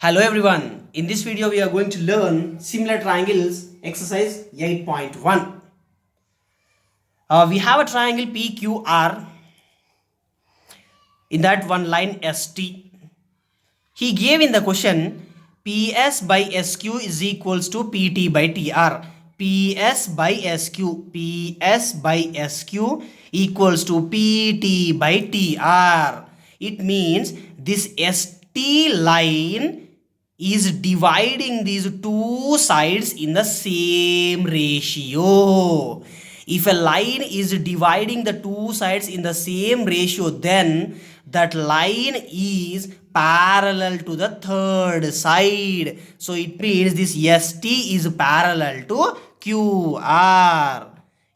Hello everyone, in this video we are going to learn similar triangles exercise 8.1. We have a triangle PQR, in that one line ST. He gave in the question PS by SQ is equals to PT by TR. PS by SQ equals to PT by TR. It means this ST line is dividing these two sides in the same ratio. If a line is dividing the two sides in the same ratio, then that line is parallel to the third side. So it means this ST is parallel to QR.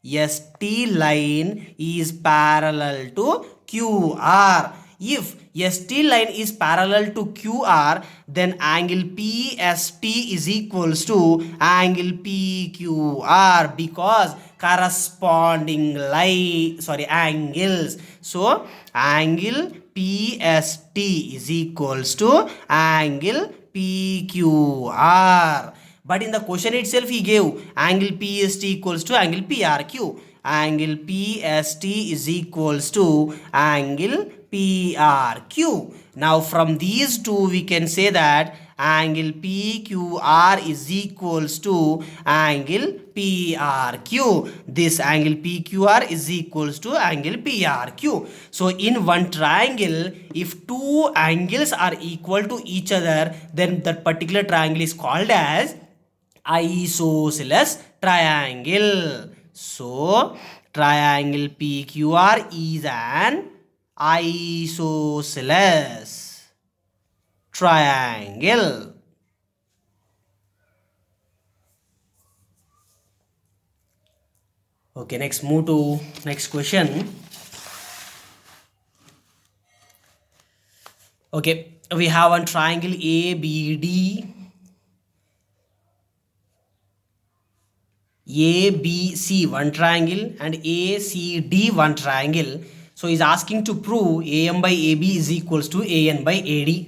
ST line is parallel to QR. If ST line is parallel to QR, then angle PST is equals to angle PQR because corresponding angles. So angle PST is equals to angle PQR. But in the question itself he gave angle PST equals to angle PRQ. Angle PST is equals to angle PRQ. Now from these two we can say that angle PQR is equals to angle PRQ. This angle PQR is equals to angle PRQ. So in one triangle, if two angles are equal to each other, then that particular triangle is called as isosceles triangle. So triangle PQR is an isosceles triangle. Okay, next move to next question. Okay, we have one triangle ABD, ABC one triangle, and ACD one triangle. So he's asking to prove AM by AB is equals to AN by AD.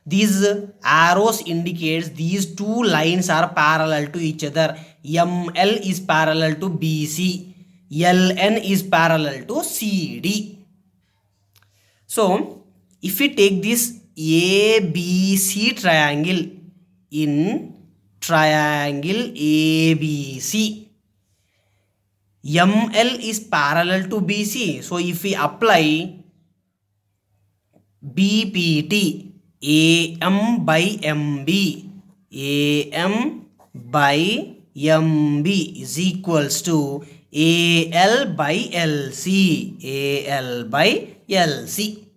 These arrows indicates these two lines are parallel to each other. ML is parallel to BC. LN is parallel to CD. So if we take this ABC triangle in triangle ABC, ML is parallel to BC. So if we apply BPT, AM by MB, AM by MB is equals to AL by LC, AL by LC.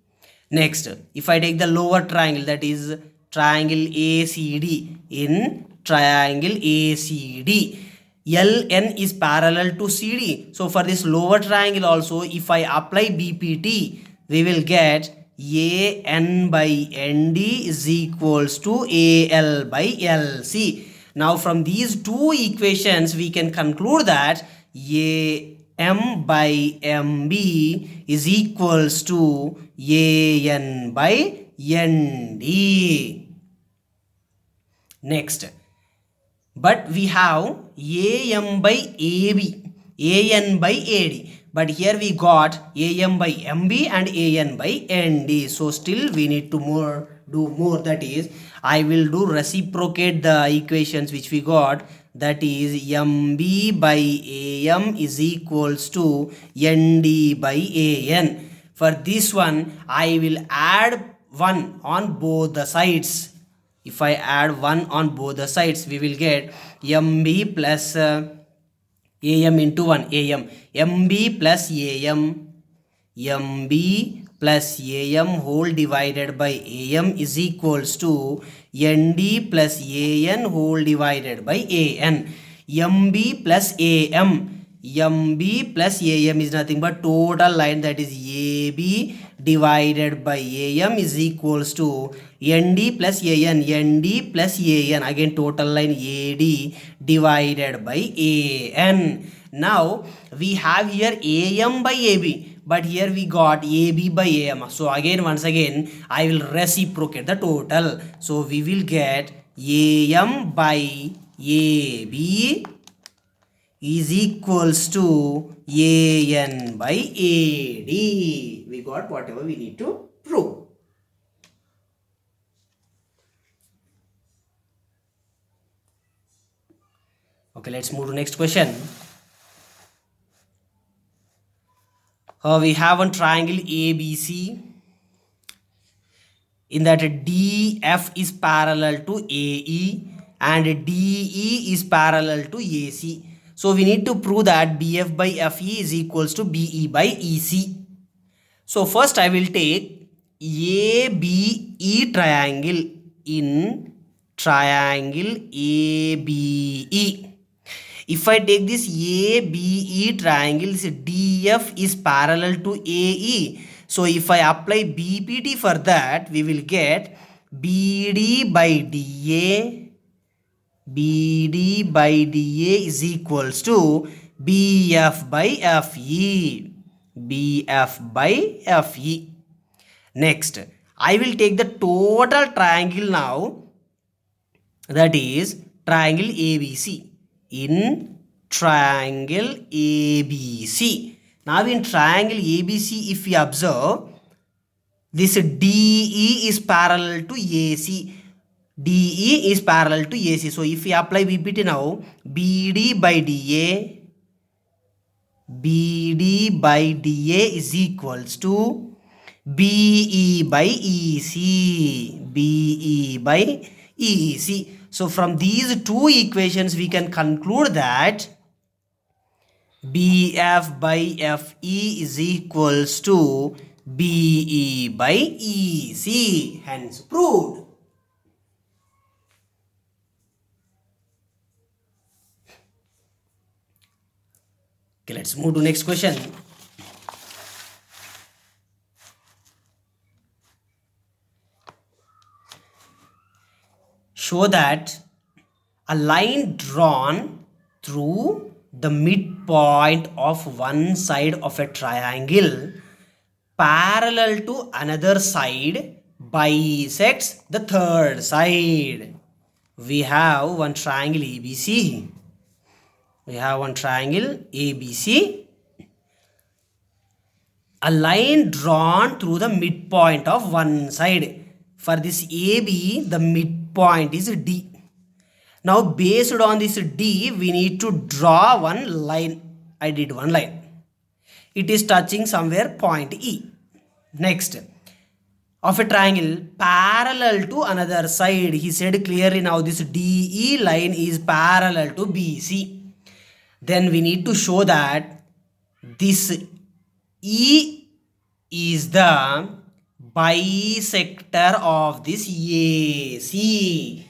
Next, if I take the lower triangle, that is triangle ACD, in triangle ACD, LN is parallel to CD. So for this lower triangle also, if I apply BPT, we will get AN by ND is equals to AL by LC. Now from these two equations, we can conclude that AM by MB is equals to AN by ND. Next, but we have AM by AB, AN by AD. But here we got AM by MB and AN by ND. So still we need to do more. That is, I will do reciprocate the equations which we got. That is MB by AM is equals to ND by AN. For this one, I will add 1 on both the sides. If I add 1 on both the sides, we will get MB plus AM into 1, AM, MB plus AM, MB plus AM whole divided by AM is equals to ND plus AN whole divided by AN. MB plus AM, MB plus AM is nothing but total line, that is AB divided by AM is equals to ND plus AN, ND plus AN, again total line AD divided by AN. Now we have here AM by AB, but here we got AB by AM. So again, once again, I will reciprocate the total. So we will get AM by AB is equals to AN by AD. We got whatever we need to prove. Okay, let's move to next question. We have one triangle ABC. In that DF is parallel to AE and DE is parallel to AC. So we need to prove that BF by FE is equals to BE by EC. So first I will take ABE triangle in triangle ABE. If I take this ABE triangle, this DF is parallel to AE. So if I apply BPT for that, we will get BD by DA is equals to BF by FE. BF by FE. Next, I will take the total triangle now, that is triangle ABC. In triangle ABC. Now in triangle ABC, if we observe, this DE is parallel to AC. DE is parallel to AC. So if we apply BPT now, BD by DA is equals to BE by EC. BE by EC. So from these two equations, we can conclude that BF by FE is equals to BE by EC. Hence proved. Okay, let's move to next question. Show that a line drawn through the midpoint of one side of a triangle parallel to another side bisects the third side. We have one triangle ABC. A line drawn through the midpoint of one side. For this AB, the midpoint is D. Now based on this D, we need to draw one line. I did one line. It is touching somewhere point E. Next, of a triangle parallel to another side. He said clearly now this DE line is parallel to BC. Then we need to show that this E is the bisector of this AC.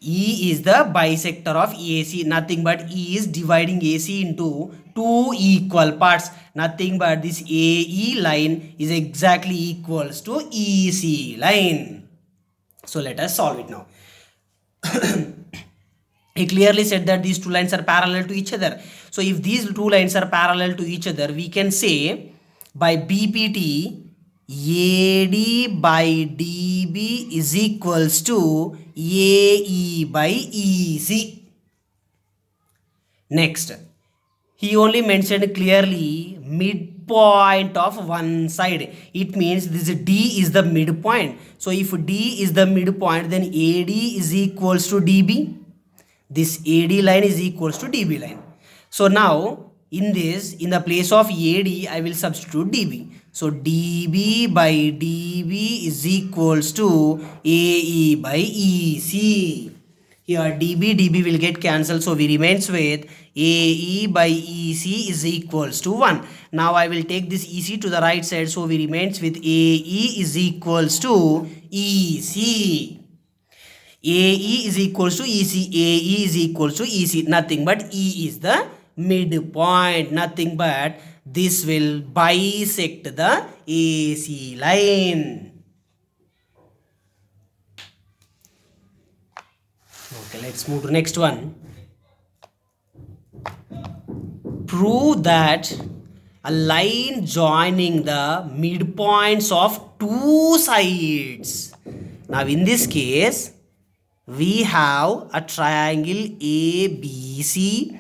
E is the bisector of AC. Nothing but E is dividing AC into two equal parts. Nothing but this AE line is exactly equals to EC line. So let us solve it now. He clearly said that these two lines are parallel to each other. So if these two lines are parallel to each other, we can say by BPT AD by DB is equals to AE by EC. Next, he only mentioned clearly midpoint of one side. It means this D is the midpoint. So if D is the midpoint, then AD is equals to DB. This AD line is equals to DB line. So now in the place of AD, I will substitute DB. So DB by DB is equals to AE by EC. Here DB will get cancelled. So we remains with AE by EC is equals to 1. Now I will take this EC to the right side. So we remains with AE is equals to EC. AE is equals to EC. AE is equals to EC. Nothing but E is the midpoint. Nothing but this will bisect the AC line. Okay, let's move to next one. Prove that a line joining the midpoints of two sides. Now in this case, we have a triangle ABC.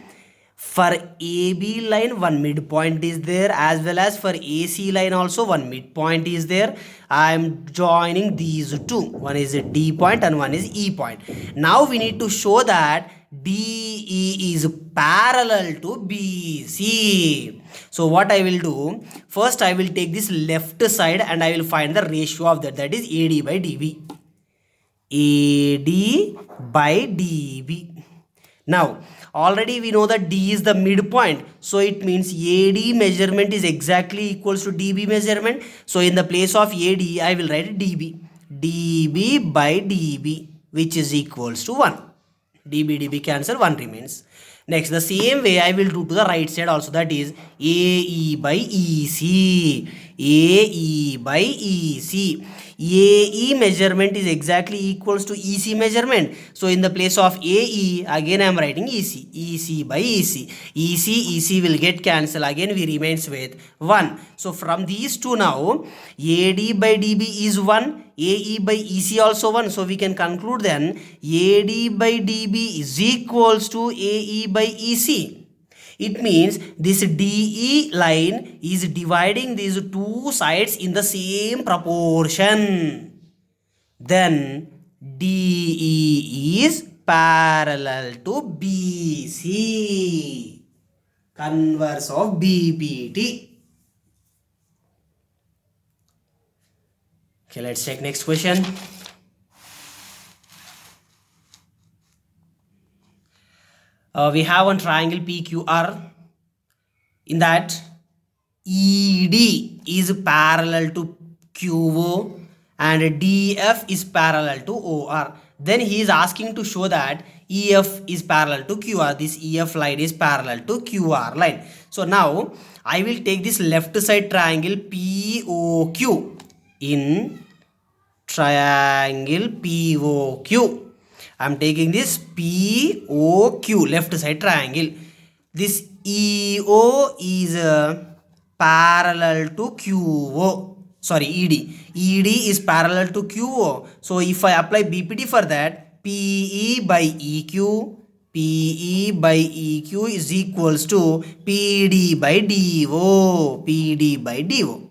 For AB line, one midpoint is there, as well as for AC line also one midpoint is there. I am joining these two. One is a D point and one is E point. Now we need to show that DE is parallel to BC. So what I will do, first I will take this left side and I will find the ratio of that, that is AD by DB. AD by DB. Now already we know that D is the midpoint, so it means AD measurement is exactly equals to DB measurement. So in the place of AD I will write DB. DB by DB, which is equals to 1. DB cancel, 1 remains. Next, the same way I will do to the right side also, that is AE by EC. AE by EC. AE measurement is exactly equals to EC measurement. So in the place of AE, again I am writing EC. EC by EC. EC will get cancelled. Again we remains with 1. So from these two now, AD by DB is 1. AE by EC also 1. So we can conclude then AD by DB is equals to AE by EC. It means this DE line is dividing these two sides in the same proportion. Then DE is parallel to BC. Converse of BPT. Okay, let's take next question. We have one triangle PQR. In that, ED is parallel to QO and DF is parallel to OR. Then he is asking to show that EF is parallel to QR. This EF line is parallel to QR line. So now I will take this left side triangle POQ. In triangle POQ, I am taking this POQ, left side triangle. This EO is parallel to QO. Sorry, ED. ED is parallel to QO. So if I apply BPT for that, PE by EQ, PE by EQ is equals to PD by DO. PD by DO.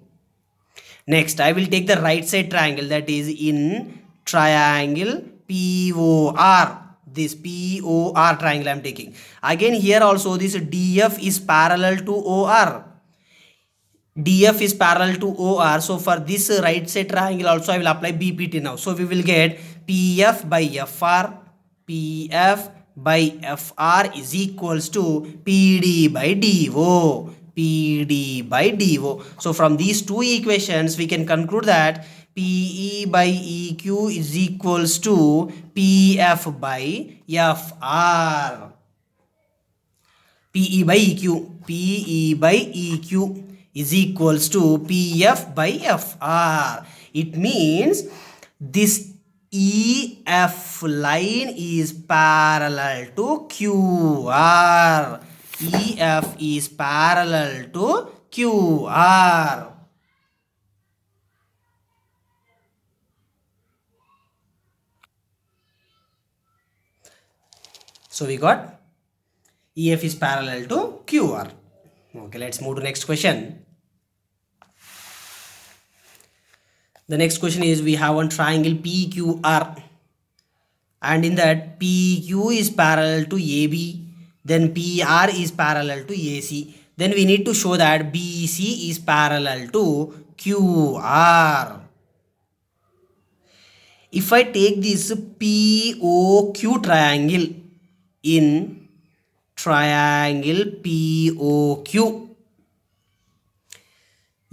Next, I will take the right side triangle, that is in triangle POR. This POR triangle I am taking. Again here also this DF is parallel to OR. DF is parallel to OR. So for this right side triangle also I will apply BPT now. So we will get PF by FR. PF by FR is equals to PD by DO. PD by DO. So from these two equations we can conclude that PE by EQ is equals to PF by FR. PE by EQ. PE by EQ is equals to PF by FR. It means this EF line is parallel to QR. EF is parallel to QR. So we got EF is parallel to QR. Okay, let's move to next question. The next question is, we have one triangle PQR, and in that PQ is parallel to AB, then PR is parallel to AC. Then we need to show that BC is parallel to QR. If I take this POQ triangle, in triangle POQ,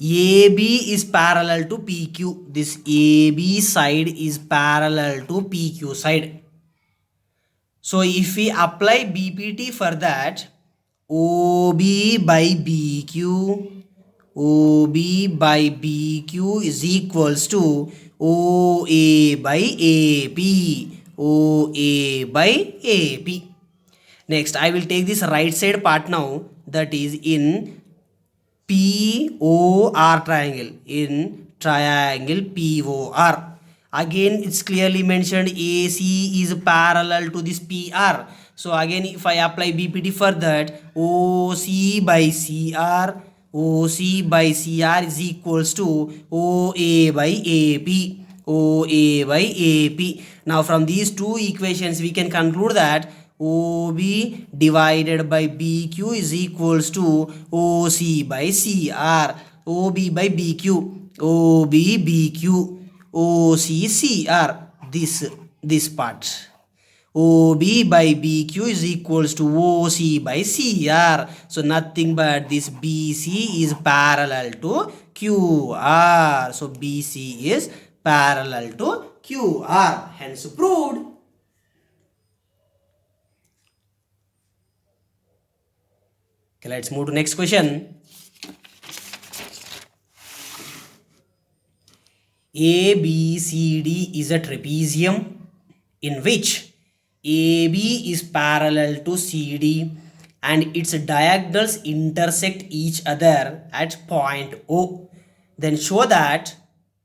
AB is parallel to PQ. This AB side is parallel to PQ side. So if we apply BPT for that, OB by BQ, OB by BQ is equals to OA by AP, OA by AP. Next, I will take this right side part now, that is in POR triangle, in triangle POR. Again, it's clearly mentioned AC is parallel to this PR. So again, if I apply BPT for that, OC by CR, OC by CR is equals to OA by AP. OA by AP. Now from these two equations we can conclude that OB divided by BQ is equals to OC by CR. OB by BQ. OB BQ. OC CR. This part. OB by BQ is equals to OC by CR. So nothing but this BC is parallel to QR. So BC is parallel to QR. Hence proved. Okay, let's move to next question. ABCD is a trapezium in which AB is parallel to CD and its diagonals intersect each other at point O. Then show that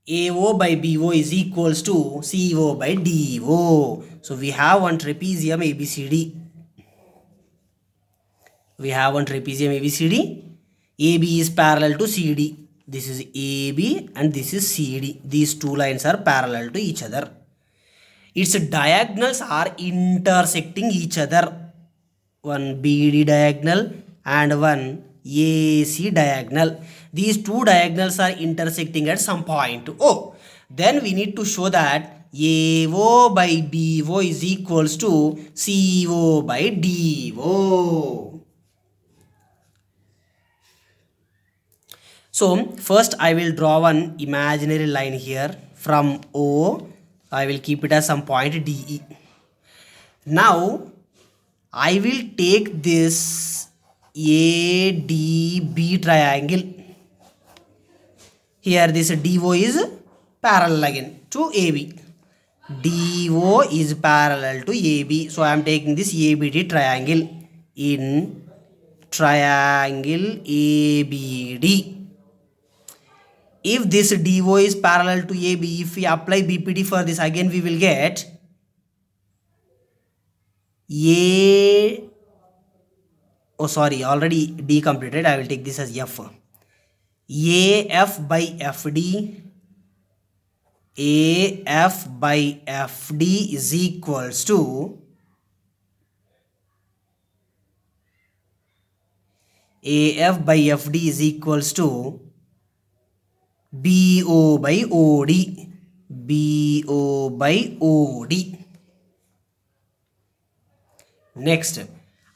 AO by BO is equals to CO by DO. So we have one trapezium ABCD. We have one trapezium ABCD. AB is parallel to CD. This is AB and this is CD. These two lines are parallel to each other. Its diagonals are intersecting each other. One BD diagonal and one AC diagonal. These two diagonals are intersecting at some point O. Then we need to show that AO by BO is equals to CO by DO. So first I will draw one imaginary line here from O. I will keep it as some point DE. Now I will take this ADB triangle. Here this DO is parallel again to AB. DO is parallel to AB. So I am taking this ABD triangle in triangle ABD. If this DO is parallel to AB, if we apply BPT for this, again we will get already D completed. I will take this as F. AF by FD. AF by FD is equals to AF by FD is equals to BO by OD. BO by OD. Next,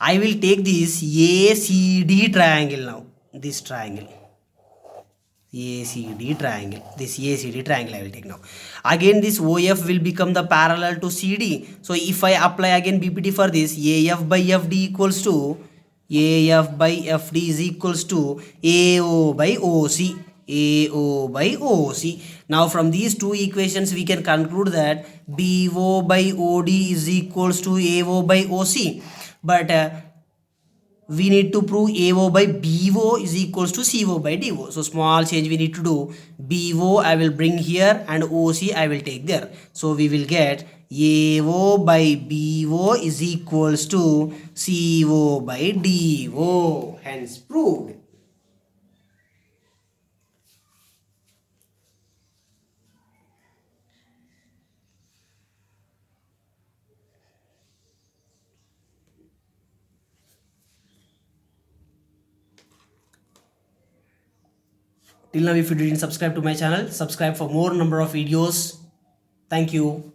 I will take this ACD triangle now. This triangle. ACD triangle. This ACD triangle I will take now. Again this OF will become the parallel to CD. So if I apply again BPT for this, AF by FD equals to AF by FD is equals to AO by OC. AO by OC. Now from these two equations we can conclude that BO by OD is equals to AO by OC. But we need to prove AO by BO is equals to CO by DO. So small change we need to do. BO I will bring here and OC I will take there. So we will get AO by BO is equals to CO by DO. Hence proved. Till now, if you didn't subscribe to my channel, subscribe for more number of videos. Thank you.